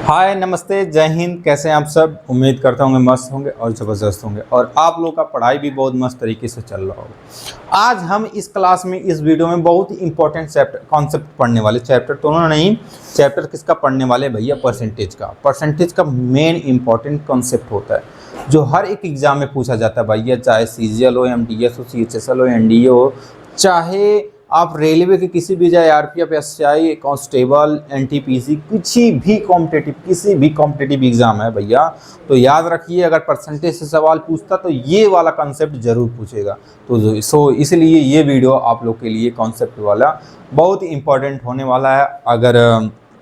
हाय नमस्ते जय हिंद। कैसे हैं आप सब? उम्मीद करता हूँ मस्त होंगे और ज़बरदस्त होंगे और आप लोग का पढ़ाई भी बहुत मस्त तरीके से चल रहा होगा। आज हम इस क्लास में इस वीडियो में बहुत ही इंपॉर्टेंट चैप्टर कॉन्सेप्ट पढ़ने वाले। चैप्टर तो नहीं, चैप्टर किसका पढ़ने वाले भैया? परसेंटेज का। परसेंटेज का मेन इंपॉर्टेंट कॉन्सेप्ट होता है जो हर एक एग्जाम में पूछा जाता है भैया, चाहे CGL हो, MTS हो, CHSL हो, NDA हो, चाहे आप रेलवे के किसी भी जाए, RPF, SI, कांस्टेबल, NTPC, किसी भी कॉम्पिटिटिव एग्जाम है भैया, तो याद रखिए अगर परसेंटेज से सवाल पूछता तो ये वाला कॉन्सेप्ट जरूर पूछेगा। तो इसलिए ये वीडियो आप लोग के लिए कॉन्सेप्ट वाला बहुत इंपॉर्टेंट होने वाला है।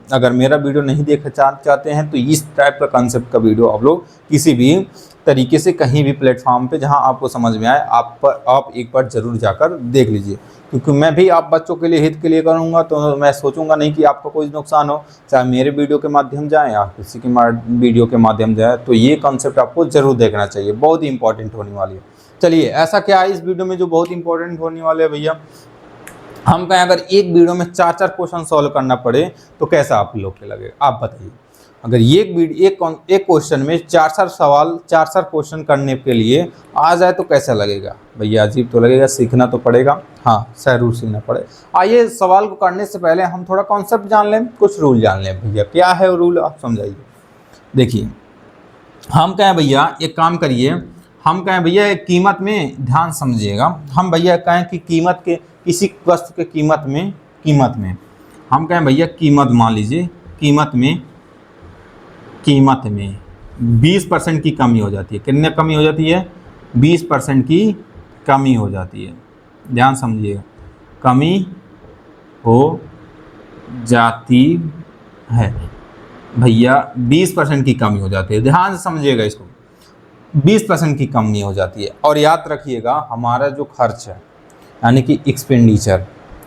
अगर मेरा वीडियो नहीं देखना चाहते हैं तो इस टाइप का कॉन्सेप्ट का वीडियो आप लोग किसी भी तरीके से कहीं भी प्लेटफॉर्म पे जहां आपको समझ में आए आप एक बार जरूर जाकर देख लीजिए, क्योंकि मैं भी आप बच्चों के लिए हित के लिए करूंगा तो मैं सोचूंगा नहीं कि आपको कोई नुकसान हो, चाहे मेरे वीडियो के माध्यम जाए या किसी के वीडियो के माध्यम जाए, तो ये कॉन्सेप्ट आपको जरूर देखना चाहिए, बहुत ही इंपॉर्टेंट होने वाली है। चलिए, ऐसा क्या है इस वीडियो में जो बहुत इंपॉर्टेंट होने वाले है भैया? हम कहें अगर एक वीडियो में 4-4 क्वेश्चन सॉल्व करना पड़े तो कैसा आप लोग के लगेगा? आप बताइए। अगर एक क्वेश्चन में 4-4 सवाल 4-4 क्वेश्चन करने के लिए आ जाए तो कैसा लगेगा भैया? अजीब तो लगेगा, सीखना तो पड़ेगा। हाँ, जरूर सीखना पड़े। आइए, सवाल को करने से पहले हम थोड़ा कॉन्सेप्ट जान लें, कुछ रूल जान लें भैया। क्या है वो रूल, आप समझाइए। देखिए, हम कहें भैया एक काम करिए, हम कहें भैया एक कीमत में ध्यान समझिएगा। हम भैया कहें कि कीमत के किसी वस्तु के कीमत में हम कहें भैया कीमत, मान लीजिए कीमत में 20% की कमी हो जाती है। कितने कमी हो जाती है? 20% की कमी हो जाती है। ध्यान समझिएगा, कमी हो जाती है भैया, 20% की कमी हो जाती है। ध्यान से समझिएगा इसको, 20% की कमी हो जाती है। और याद रखिएगा, हमारा जो खर्च है यानी कि एक्सपेंडिचर,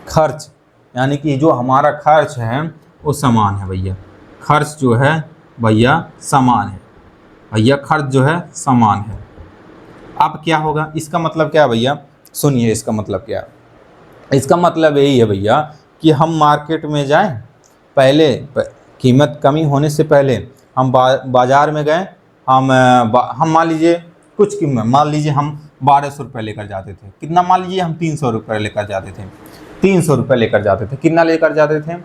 खर्च यानी कि जो हमारा खर्च है वो समान है भैया। खर्च जो है भैया समान है, भैया खर्च जो है समान है। अब क्या होगा? इसका मतलब क्या है भैया? सुनिए, इसका मतलब क्या है? इसका मतलब यही है भैया कि हम मार्केट में जाएं, पहले कीमत कमी होने से पहले हम बाजार में गए, हम मान लीजिए कुछ कीमत, मान लीजिए हम 1200 रुपये लेकर जाते थे। कितना? मान लीजिए हम 300 रुपये लेकर जाते थे। 300 रुपये लेकर जाते थे। कितना लेकर जाते थे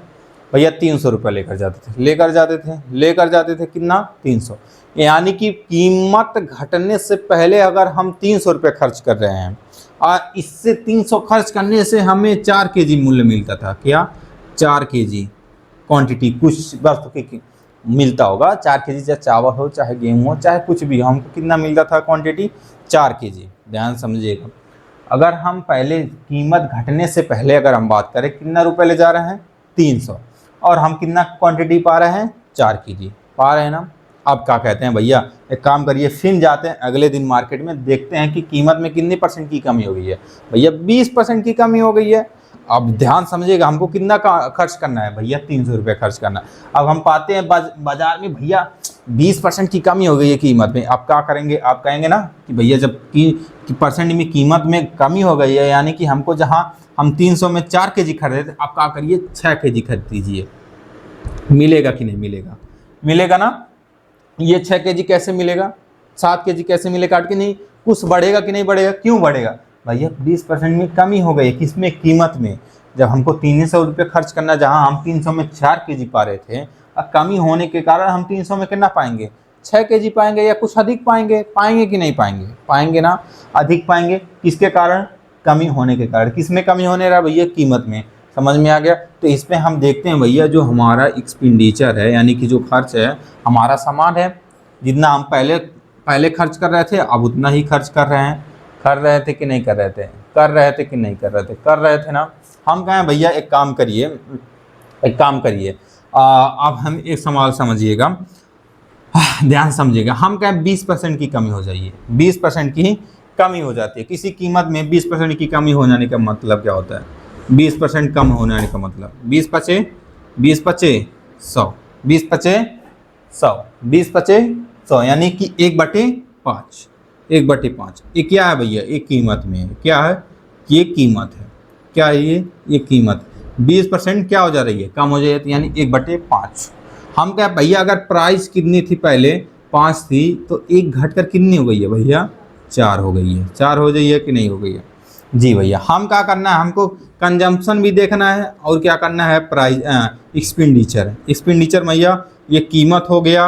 भैया? 300 रुपये लेकर जाते थे। कितना? 300। यानी कि कीमत घटने से पहले अगर हम 300 रुपये खर्च कर रहे हैं और इससे 300 खर्च करने से हमें 4 kg मूल्य मिलता था। क्या? 4 kg क्वांटिटी कुछ वस्तु की मिलता होगा। 4 kg, चाहे चावल हो, चाहे गेहूँ हो, चाहे कुछ भी, हमको कितना मिलता था क्वांटिटी? 4 kg। ध्यान समझिएगा, अगर हम पहले कीमत घटने से पहले अगर हम बात करें, कितना रुपए ले जा रहे हैं? 300, और हम कितना क्वांटिटी पा रहे हैं? 4 kg पा रहे हैं ना। अब क्या कहते हैं भैया, एक काम करिए, फिर जाते हैं अगले दिन मार्केट में, देखते हैं कि कीमत में कितनी % की कमी हो गई है भैया? 20% की कमी हो गई है। अब ध्यान समझिएगा, हमको कितना खर्च करना है भैया? 300 रुपये खर्च करना। अब हम पाते हैं बाजार में भैया 20% की कमी हो गई है कीमत में। आप क्या करेंगे? आप कहेंगे ना कि भैया जब कि परसेंट में कीमत में कमी हो गई है, यानी कि हमको जहां हम 300 में 4 kg खरीदे थे, आप क्या करिए? 6 kg खरीद लीजिए। मिलेगा कि नहीं मिलेगा? मिलेगा ना। ये 6 kg कैसे मिलेगा? 7 kg कैसे मिलेगा? काट के नहीं, कुछ बढ़ेगा कि नहीं बढ़ेगा? क्यों बढ़ेगा भैया? 20% में कमी हो गई। किसमें? कीमत में। जब हमको 300 रुपये खर्च करना, जहां हम 300 में 4 kg पा रहे थे, अब कमी होने के कारण हम 300 में कितना पाएंगे? 6 kg पाएंगे या कुछ अधिक पाएंगे? पाएंगे कि नहीं पाएंगे? पाएंगे ना, अधिक पाएंगे। किसके कारण? कमी होने के कारण। किसमें कमी होने रहा भैया? कीमत में। समझ में आ गया? तो इसमें हम देखते हैं भैया, जो हमारा एक्सपेंडिचर है यानी कि जो खर्च है हमारा समान है। जितना हम पहले खर्च कर रहे थे, अब उतना ही खर्च कर रहे हैं। कर रहे थे कि नहीं कर रहे थे? कर रहे थे कि नहीं कर रहे थे? कर रहे थे ना। हम कहें भैया एक काम करिए, अब हम एक सवाल समझिएगा, ध्यान समझिएगा। हम कहें 20% की कमी हो जाइए, 20% की कमी हो जाती है किसी कीमत में। 20% की कमी हो जाने का मतलब क्या होता है? 20% कम होने का मतलब 20 पचे 100, 20 पचे 100, 20 पचे 100, यानी कि 1/5। 1/5 ये क्या है भैया? एक कीमत में क्या है? ये कीमत है। क्या है ये कीमत? 20% क्या हो जा रही है? कम हो जाती है, यानी 1/5। हम क्या भैया, अगर प्राइस कितनी थी पहले 5 थी तो एक घटकर कितनी हो गई है भैया, 4 हो गई है। 4 हो गई है कि नहीं हो गई है? जी भैया, हम क्या करना है, हमको कंजम्पशन भी देखना है और क्या करना है, प्राइस एक्सपेंडिचर। एक्सपेंडिचर भैया ये कीमत हो गया,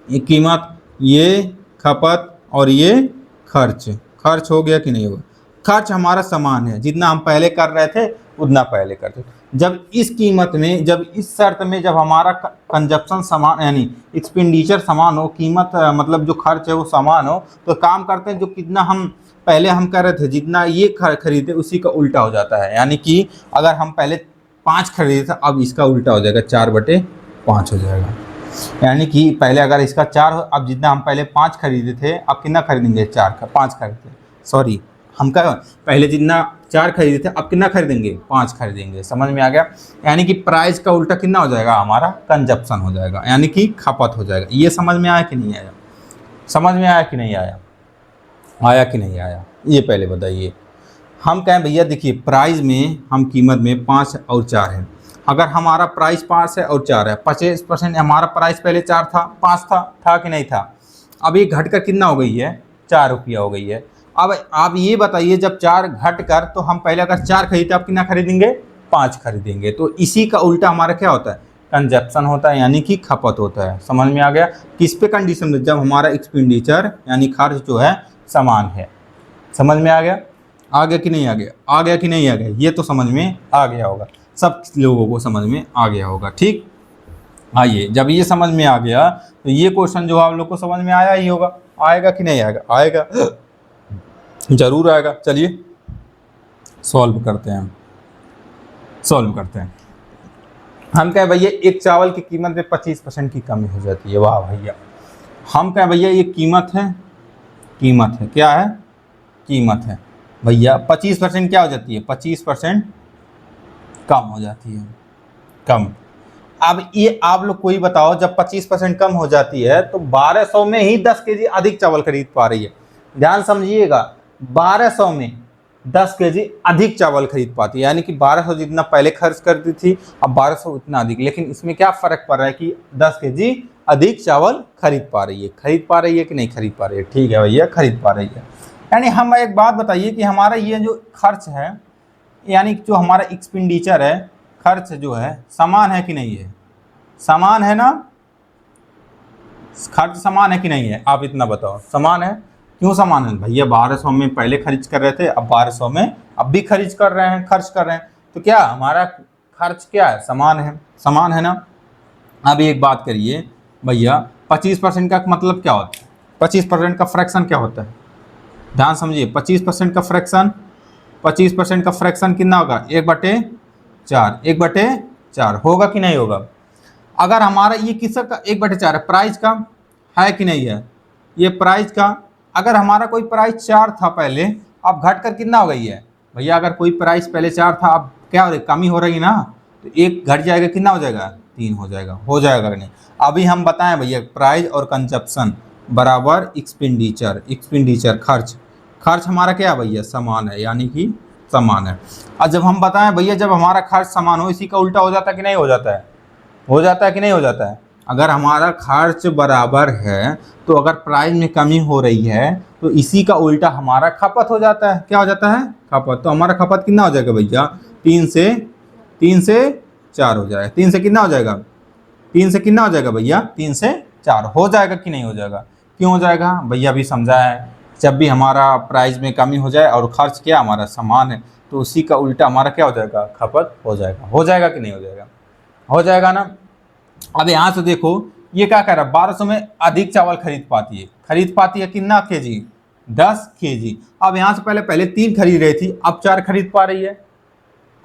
ये कीमत, ये खपत और ये खर्च। खर्च हो गया कि नहीं होगा? खर्च हमारा समान है, जितना हम पहले कर रहे थे उतना पहले करते। जब इस कीमत में, जब इस शर्त में, जब हमारा कंजप्शन समान यानी एक्सपेंडिचर समान हो, कीमत मतलब जो खर्च है वो समान हो, तो काम करते हैं जो कितना हम पहले हम कर रहे थे, जितना ये खरीदे उसी का उल्टा हो जाता है। यानी कि अगर हम पहले 5 खरीदे थे, अब इसका उल्टा हो जाएगा, 4/5 हो जाएगा। यानी कि पहले अगर इसका 4 हो, अब जितना हम पहले 5 खरीदे थे अब कितना खरीदेंगे, 5 खरीदते, सॉरी हम क्या, पहले जितना 4 खरीदे थे अब कितना खरीदेंगे, 5 खरीदेंगे। समझ में आ गया? यानी कि प्राइस का उल्टा कितना हो जाएगा, हमारा कंजप्शन हो जाएगा, यानी कि खपत हो जाएगा। ये समझ में आया कि नहीं आया? समझ में आया कि नहीं आया? आया कि नहीं आया, ये पहले बताइए। हम कहें भैया देखिए, प्राइस में हम कीमत में 5 और 4 है। अगर हमारा प्राइस 5 है और 4 है, 25%, हमारा प्राइस पहले 4 था, 5 था कि नहीं था? अब ये घट कर कितना हो गई है, 4 रुपया हो गई है। अब आप ये बताइए, जब 4 घट कर, तो हम पहले अगर 4 खरीदते अब कितना खरीदेंगे, 5 खरीदेंगे। तो इसी का उल्टा हमारा क्या होता है, कंजप्शन होता है, यानी कि खपत होता है। समझ में आ गया? किस पे कंडीशन में, जब हमारा एक्सपेंडिचर यानी खर्च जो है समान है। समझ में आ गया? आ गया कि नहीं आ गया? आ गया कि नहीं आ गया? ये तो समझ में आ गया होगा, सब लोगों को समझ में आ गया होगा। ठीक, आइए, जब ये समझ में आ गया तो ये क्वेश्चन जो आप लोग को समझ में आया ही होगा। आएगा कि नहीं आएगा? आएगा, जरूर आएगा। चलिए सॉल्व करते हैं, सॉल्व करते हैं। हम कहें भैया एक चावल की कीमत में 25% की कमी हो जाती है। वाह भैया, हम कहें भैया ये कीमत है, कीमत है, क्या है, कीमत है भैया। 25% क्या हो जाती है, 25% कम हो जाती है, कम। अब ये आप लोग कोई बताओ, जब 25% कम हो जाती है तो 1200 में ही 10 केजी अधिक चावल खरीद पा रही है। ध्यान समझिएगा, 1200 में 10 केजी अधिक चावल खरीद पाती है, यानी कि 1200 जितना पहले खर्च करती थी अब 1200 उतना अधिक। लेकिन इसमें क्या फर्क पड़ रहा है कि 10 केजी अधिक चावल खरीद पा रही है। खरीद पा रही है कि नहीं खरीद पा रही है? ठीक है भैया, खरीद पा रही है। यानी हम एक बात बताइए कि हमारा ये जो खर्च है, यानी जो हमारा एक्सपेंडिचर है, खर्च जो है समान है कि नहीं है? समान है ना? खर्च समान है कि नहीं है? आप इतना बताओ, समान है। क्यों समान है भैया? 1200 में पहले खर्च कर रहे थे, अब 1200 में अब भी खर्च कर रहे हैं, खर्च कर रहे हैं, तो क्या हमारा खर्च क्या है, समान है, समान है ना? अब एक बात करिए भैया, 25% का मतलब क्या होता है? 25% का फ्रैक्शन क्या होता है? ध्यान समझिए, 25% का फ्रैक्शन, 25% का फ्रैक्शन कितना होगा, 1/4। 1/4 होगा कि नहीं होगा? अगर हमारा ये किसका 1/4 है, प्राइस का है कि नहीं है? ये प्राइस का, अगर हमारा कोई प्राइस 4 था पहले, अब घट कर कितना हो गई है भैया? अगर कोई प्राइस पहले 4 था, अब क्या हो रही, कमी हो रही ना, तो 1 घट जाएगा, कितना हो जाएगा, 3 हो जाएगा। हो जाएगा कि नहीं? अभी हम बताएं भैया, प्राइस और कंजप्शन बराबर एक्सपेंडिचर, एक्सपेंडिचर खर्च, खर्च हमारा क्या है भैया, समान है, यानी कि समान है। और जब हम बताएं भैया, जब हमारा खर्च समान हो, इसी का उल्टा हो जाता है कि नहीं हो जाता है? हो जाता है कि नहीं हो जाता है? अगर हमारा खर्च बराबर है तो अगर प्राइस में कमी हो रही है तो इसी का उल्टा हमारा खपत हो जाता है। क्या हो जाता है, खपत। तो हमारा खपत कितना हो जाएगा भैया, 3 से 4 हो जाएगा। 3 से कितना हो जाएगा, 3 से कितना हो जाएगा भैया, 3 से 4 हो जाएगा कि नहीं हो जाएगा? क्यों हो जाएगा भैया? अभी समझा है, जब भी हमारा प्राइस में कमी हो जाए और खर्च क्या हमारा समान है, तो उसी का उल्टा हमारा क्या हो जाएगा, खपत हो जाएगा। हो जाएगा कि नहीं हो जाएगा? हो जाएगा ना? अब यहाँ से देखो, ये क्या कह रहा है, 1200 में अधिक चावल खरीद पाती है कितना केजी, 10 केजी। अब यहाँ से पहले 3 खरीद रही थी, अब 4 खरीद पा रही है।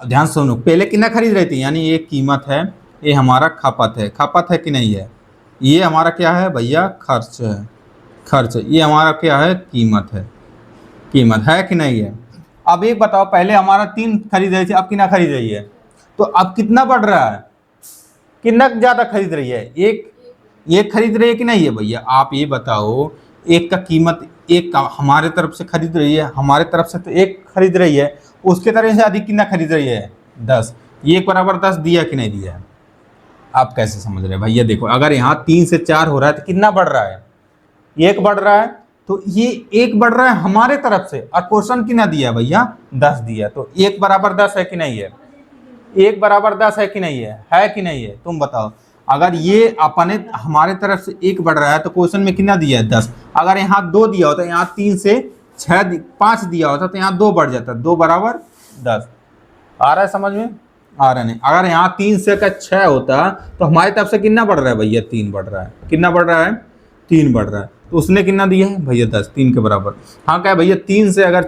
अब ध्यान सुनो, पहले कितना खरीद रही थी, यानी ये कीमत है, ये हमारा खपत है। खपत है कि नहीं है? ये हमारा क्या है भैया, खर्च है, खर्च। ये हमारा क्या है, कीमत है, कीमत है कि नहीं है? अब एक बताओ, पहले हमारा 3 खरीद रही थी, अब कितना खरीद रही है? तो अब कितना बढ़ रहा है, कितना ज़्यादा खरीद रही है? एक खरीद रही है कि नहीं है भैया? आप ये बताओ, एक का कीमत, एक का हमारे तरफ से खरीद रही है, हमारे तरफ से तो 1 खरीद रही है, उसके तरफ से अधिक कितना खरीद रही है, 10। ये 1 बराबर 10 दिया कि नहीं दिया? आप कैसे समझ रहे हैं भैया? देखो अगर यहाँ 3 से 4 हो रहा है तो कितना बढ़ रहा है? 1 बढ़ रहा है। तो ये 1 बढ़ रहा है हमारे तरफ से, और क्वेश्चन कितना दिया है भैया? 10 दिया। तो 1 बराबर 10 है कि नहीं है? 1 बराबर 10 है कि नहीं है कि नहीं है? तुम बताओ। अगर ये अपने हमारे तरफ से 1 बढ़ रहा है तो क्वेश्चन में कितना दिया है? 10। अगर यहाँ 2 दिया होता, यहाँ 3 से 5 दिया होता तो यहाँ 2 बढ़ जाता, 2 बराबर 10। आ रहा है समझ में? आ रहा नहीं। अगर यहाँ 3 से का 6 होता तो हमारी तरफ से कितना बढ़ रहा है भैया? 3 बढ़ रहा है। कितना बढ़ रहा है? 3 बढ़ रहा है। तो उसने कितना दिया है भैया? 10, 3 के बराबर। हाँ क्या भैया? 3 से अगर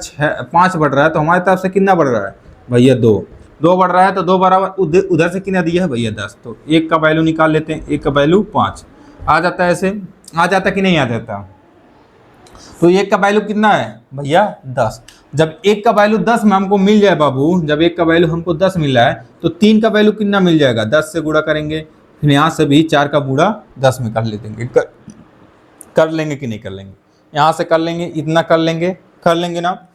5 बढ़ रहा है तो हमारी तरफ से कितना बढ़ रहा है भैया? 2 बढ़ रहा है। तो 2 बराबर उधर से कितना दिया है भैया? 10। तो 1 का वैल्यू निकाल लेते हैं। 1 का वैल्यू 5 आ जाता है। ऐसे आ जाता कि नहीं आ जाता? तो 1 का वैल्यू कितना है भैया? 10। जब 1 का वैल्यू 10 में हमको मिल जाए बाबू, जब 1 का वैल्यू हमको 10 मिला है तो 3 का वैल्यू कितना मिल जाएगा? 10 से गुणा करेंगे। फिर यहाँ से भी 4 का गुणा 10 में कर लेंगे। कर लेंगे कि नहीं कर लेंगे? यहाँ से कर लेंगे, इतना कर लेंगे ना।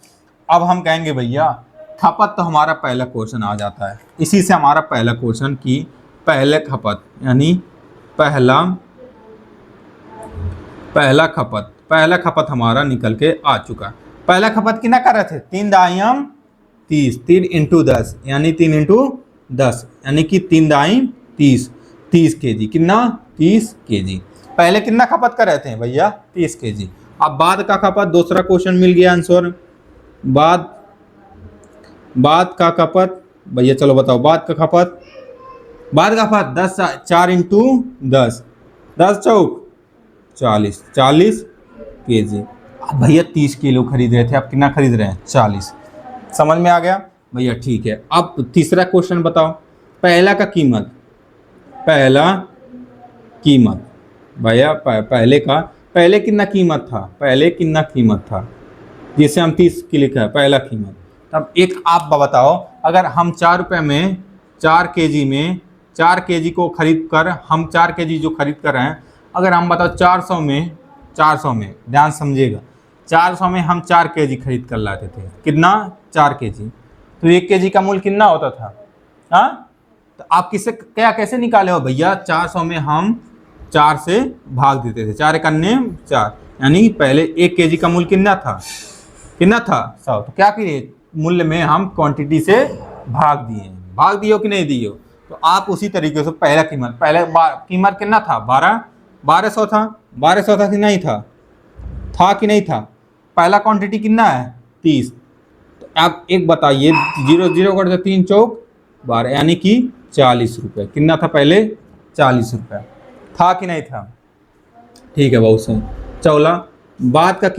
अब हम कहेंगे भैया खपत, तो हमारा पहला क्वेश्चन आ जाता है। इसी से हमारा पहला क्वेश्चन की पहले खपत, यानी पहला खपत हमारा निकल के आ चुका। पहला खपत कितना कर रहे थे? 3 दाइम 30, 3 इंटू 10 यानी 3 इंटू 10 यानी कि 3 दाइम 30 kg। कितना? 30 kg। पहले कितना खपत कर रहे थे भैया? 30 kg। अब बाद का खपत, दूसरा क्वेश्चन मिल गया आंसर। बाद का खपत भैया, चलो बताओ। बाद का खपत 10, 4 इंटू 10, 10 चौक 40 kg। अब भैया 30 किलो खरीद रहे थे, आप कितना खरीद रहे हैं? 40। समझ में आ गया भैया? ठीक है। अब तीसरा क्वेश्चन बताओ। पहला भैया पहले कितना कीमत था जिसे हम 30 की लिखा है पहला कीमत। तब एक आप बताओ, अगर हम 4 रुपये में 4 kg को खरीद कर, हम 4 kg जो खरीद कर रहे हैं, अगर हम बताओ 400 में ध्यान समझिएगा, 400 में हम 4 kg खरीद कर लाते थे। कितना? 4 kg। तो 1 kg का मूल्य कितना होता था? हाँ, तो आप कैसे निकाले हो भैया? 400 में हम 4 से भाग देते थे, 4 कन्ने 4, यानी पहले 1 kg का मूल्य कितना था? 100। तो क्या किए? मूल्य में हम क्वांटिटी से भाग दिए हो कि नहीं दिए हो? तो आप उसी तरीके से पहले कीमत कितना था? 1200 था। 1200 था कि नहीं था? पहला क्वांटिटी कितना है? 30। तो आप एक बताइए, 0 कर दे, 3 चौक 12 यानी कि 40 रुपये। कितना था पहले? 40 रुपये। था कि नहीं था? ठीक है, बहुत सही। चौला बाद का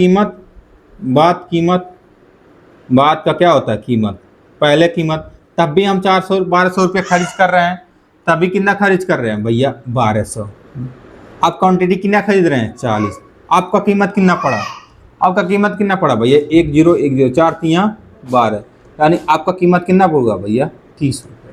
क्या होता है? कीमत। पहले कीमत, तब भी हम 1200 रुपये खर्च कर रहे हैं, तभी कितना खर्च कर रहे हैं भैया? 1200। आप क्वांटिटी कितना खरीद रहे हैं? 40। आपका कीमत कितना पड़ा भैया? 1010, 4 3 12, यानी आपका कीमत कितना होगा भैया? 30 रुपये।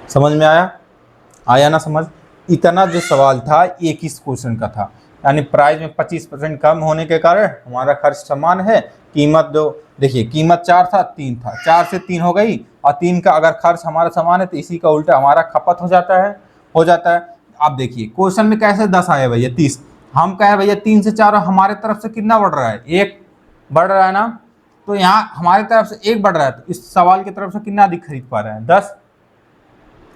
समझ में आया ना समझ? इतना जो सवाल था एक ही क्वेश्चन का था, यानी प्राइस में 25% कम होने के कारण हमारा खर्च समान है। कीमत देखिए, कीमत 4 था, 3 था, 4 से 3 हो गई, और 3 का अगर खर्च हमारा समान है तो इसी का उल्टा हमारा खपत हो जाता है। अब देखिए क्वेश्चन में कैसे 10 आया भैया? 30। हम कहें भैया 3 से 4 हमारे तरफ से कितना बढ़ रहा है? 1 बढ़ रहा है ना। तो यहाँ हमारी तरफ से 1 बढ़ रहा है, तो इस सवाल की तरफ से कितना अधिक खरीद पा रहे हैं? 10।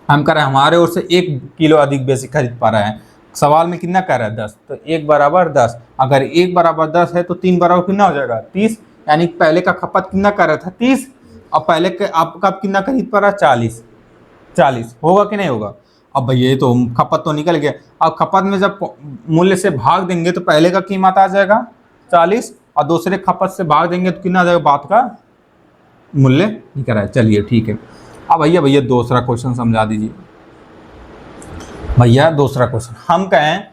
हम कह रहे हैं हमारे ओर से 1 किलो अधिक बेसी खरीद पा रहे हैं। सवाल में कितना कह रहा है? 10। तो 1 बराबर 10। अगर 1 बराबर 10 है तो 3 बराबर कितना हो जाएगा? 30। यानी पहले का खपत कितना कर रहा था? 30। और पहले के आपका कितना खरीद पा रहा? 40 होगा कि नहीं होगा? अब भैया ये तो खपत तो निकल गया। अब खपत में जब मूल्य से भाग देंगे तो पहले का कीमत आ जाएगा 40, और दूसरे खपत से भाग देंगे तो कितना आ जाएगा? बात का मूल्य निकल रहा है। चलिए ठीक है। अब भैया दूसरा क्वेश्चन समझा दीजिए भैया। दूसरा क्वेश्चन हम कहें,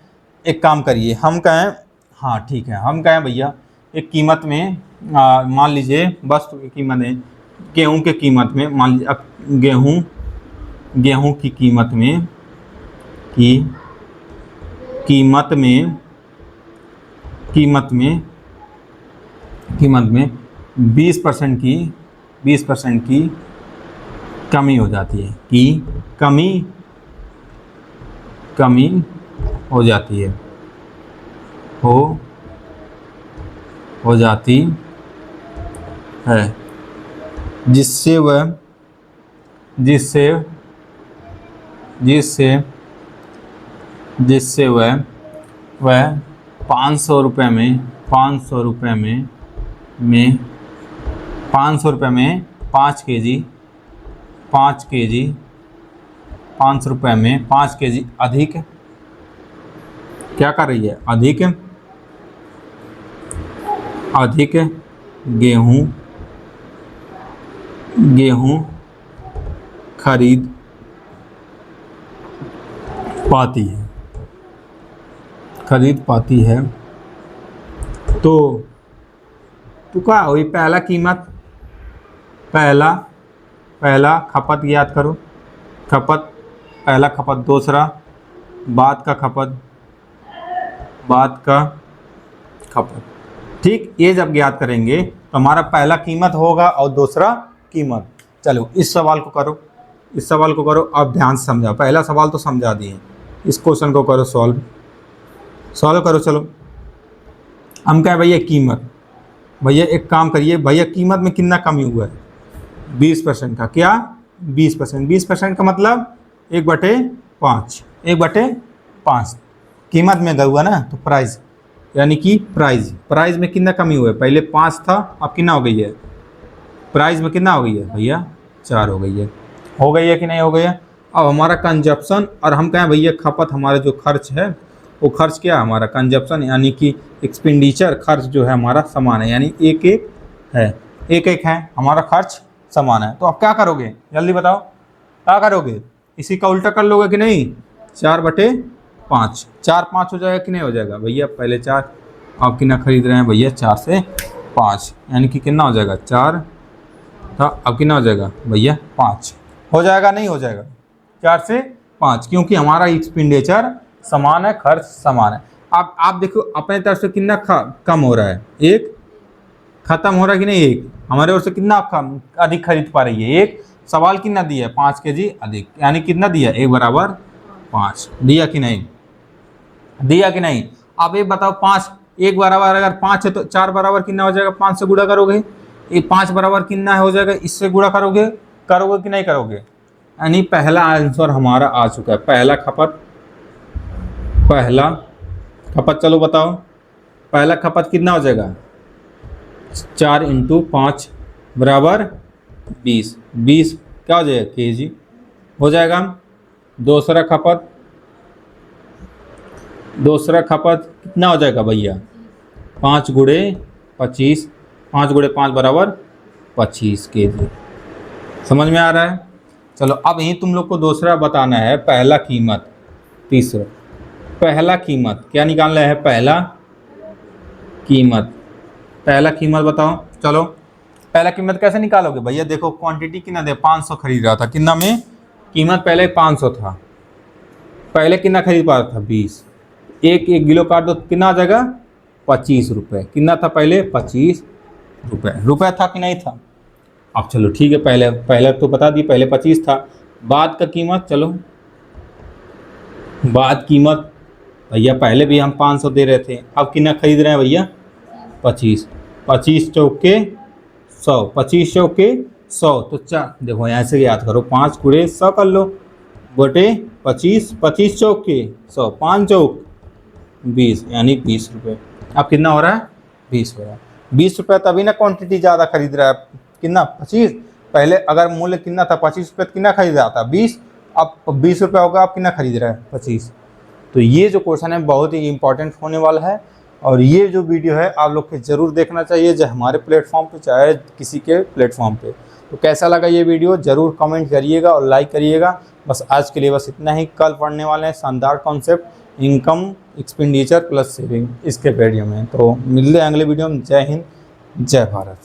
एक काम करिए, हम कहें, हाँ ठीक है, हम कहें भैया एक कीमत में मान लीजिए वस्तु की कीमत है, गेहूं के कीमत में, मान लीजिए अब गेहूं की कीमत में 20% की कमी हो जाती है। कमी हो जाती है, हो जाती है, जिससे वह 500 रुपये में 500 रुपये में 5 केजी 500 रुपये में 5 केजी अधिक क्या कर रही है, अधिक गेहूं खरीद पाती है तो क्या हुई, पहला कीमत, पहला खपत याद करो, पहला खपत, दूसरा बाद का खपत, ठीक। ये जब ज्ञात करेंगे तो हमारा पहला कीमत होगा और दूसरा कीमत। चलो इस सवाल को करो, अब ध्यान से समझाओ। पहला सवाल तो समझा दिए, इस क्वेश्चन को करो सॉल्व करो। चलो हम क्या है भैया, कीमत, भैया एक काम करिए भैया, कीमत में कितना कमी हुआ है, 20% का, क्या 20% का मतलब 1/5 कीमत में हुआ ना, तो प्राइस, यानी कि प्राइस में कितना कमी हुआ है, पहले 5 था, अब कितना हो गई है, प्राइस में कितना हो गई है भैया, 4 हो गई है कि नहीं हो गई है। अब हमारा कंजप्शन, और हम कहें भैया खपत, हमारा जो खर्च है वो खर्च क्या है हमारा, कंजप्शन यानी कि एक्सपेंडिचर, खर्च जो है हमारा समान है, यानी एक एक है हमारा खर्च समान है। तो अब क्या करोगे, जल्दी बताओ क्या करोगे, इसी का उल्टा कर लोगे कि नहीं, 4/5, 4/5 हो जाएगा कि नहीं हो जाएगा भैया, पहले 4, आप कितना खरीद रहे हैं भैया, 4 से 5, यानी कि कितना हो जाएगा, 4 था, अब कितना हो जाएगा भैया, 5 हो जाएगा, नहीं हो जाएगा, 4 से 5, क्योंकि हमारा एक्सपेंडिचर समान है, खर्च समान है। अब आप देखो अपने तरफ से कितना कम हो रहा है, 1 खत्म हो रहा है कि नहीं, 1 हमारे ओर से कितना कम अधिक खरीद पा रही है, 1 सवाल कितना दिया है, 5 केजी अधिक, यानी कितना दिया, 1/5 दिया कि नहीं, अब ये बताओ 5 1 बराबर, अगर 5 है तो 4 बराबर कितना हो जाएगा, 5 से गुणा करोगे, ये 5 बराबर कितना हो जाएगा, इससे गुणा करोगे कि नहीं करोगे, यानी पहला आंसर हमारा आ चुका है, पहला खपत। चलो बताओ पहला खपत कितना हो जाएगा, 4 × 5 बराबर 20 क्या हो जाएगा, केजी हो जाएगा। दूसरा खपत कितना हो जाएगा भैया, 5 × 5 बराबर 25 केजी, समझ में आ रहा है। चलो अब यहीं तुम लोग को दूसरा बताना है, पहला कीमत, तीसरा पहला कीमत क्या निकालना है, पहला कीमत बताओ। चलो पहला कीमत कैसे निकालोगे भैया, देखो क्वांटिटी कितना दे, 500 खरीद रहा था, कितना में कीमत पहले 500 था, पहले कितना खरीद पा रहा था, 20, 1 किलो काट दो कितना आ जाएगा, 25 रुपये, कितना था पहले, 25 रुपये था कि नहीं था। अब चलो ठीक है, पहले तो बता दी, पहले 25 था, बाद का कीमत, चलो बाद कीमत भैया, पहले भी हम 500 दे रहे थे, अब कितना खरीद रहे हैं भैया, 25 चौके 100, 25 चौके 100, तो देखो यहाँ से याद करो, 5 × 100 कर लो, बटे 25 चौके 100, 5 चौक 20, यानी 20 रुपये। अब कितना हो रहा है, 20 हो रहा है, 20 रुपये, तभी ना क्वांटिटी ज़्यादा खरीद रहा है, कितना 25, पहले अगर मूल्य कितना था, 25 रुपये, कितना खरीद रहा था, 20, अब 20 रुपये होगा, आप कितना खरीद रहा है, 25। तो ये जो क्वेश्चन है बहुत ही इंपॉर्टेंट होने वाला है, और ये जो वीडियो है आप लोग को ज़रूर देखना चाहिए, चाहे हमारे प्लेटफॉर्म पे चाहे किसी के प्लेटफॉर्म पे। तो कैसा लगा ये वीडियो ज़रूर कमेंट करिएगा और लाइक करिएगा। बस आज के लिए बस इतना ही, कल पढ़ने वाले हैं शानदार concept, income expenditure plus saving, इसके वीडियो में। तो मिलते हैं अगले वीडियो में। जय हिंद, जय भारत।